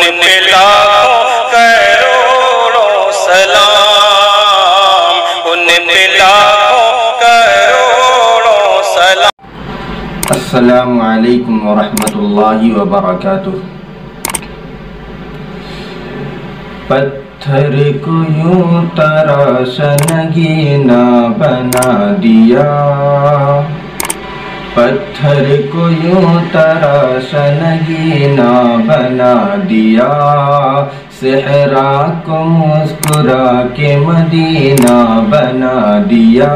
पे लाखों करोड़ों सलाम, उन पे लाखों करोड़ों सलाम। अस्सलामु अलैकुम वरहमतुल्लाहि वबरकातुह। पत्थर को यूं तराश नगीना बना दिया, पत्थर को यूं तराश नगीना बना दिया, सहरा को मुस्कुरा के मदीना बना दिया,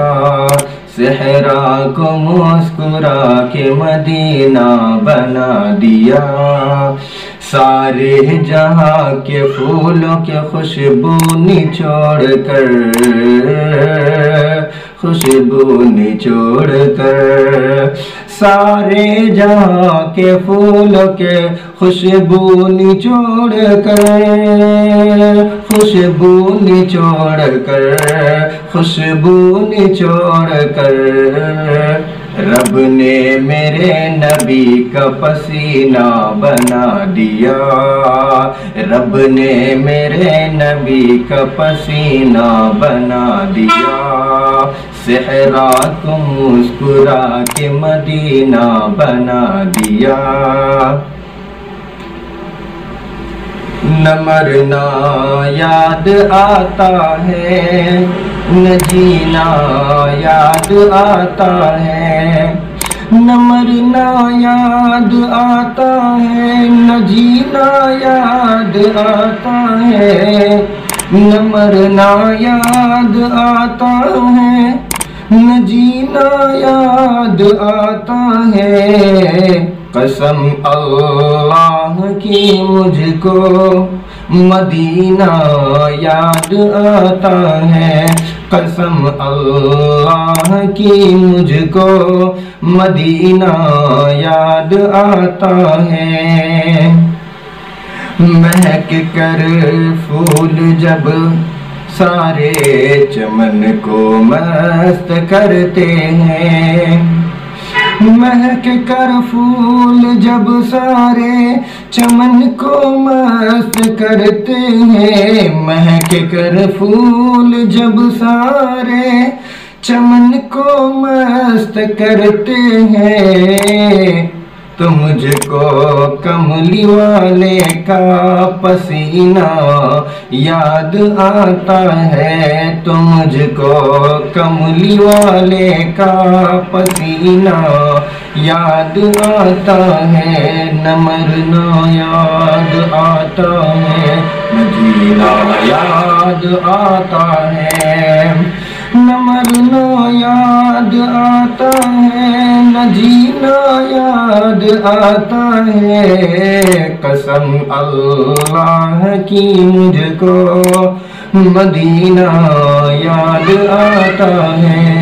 सहरा को मुस्कुरा के मदीना बना दिया। सारे जहां के फूलों के खुशबू निचोड़ कर, खुशबू निचोड़ कर, सारे जहां के फूलों के खुशबू निचोड़ कर, खुशबू निचोड़ कर, खुशबू निचोड़ कर, रब ने मेरे नबी का पसीना बना दिया, रब ने मेरे नबी का पसीना बना दिया, सहरा को मुस्कुरा के मदीना बना दिया। न मरना याद आता है, न जीना याद आता है, न मरना याद आता है, न जीना याद आता है, न मरना याद आता है, न जीना याद आता है। कसम अल्लाह की मुझको मदीना याद आता है, कसम अल्लाह की मुझको मदीना याद आता है। महक कर फूल जब सारे चमन को मस्त करते हैं, महक कर फूल जब सारे चमन को मस्त करते हैं, महक कर फूल जब सारे चमन को मस्त करते हैं, तो मुझको कमली वाले का पसीना याद आता है, तो मुझको कमली वाले का पसीना याद आता है। न मरना याद आता है, न जीना याद आता है, न मरना याद आता है, न जीना याद आता है। कसम अल्लाह की मुझको मदीना याद आता है।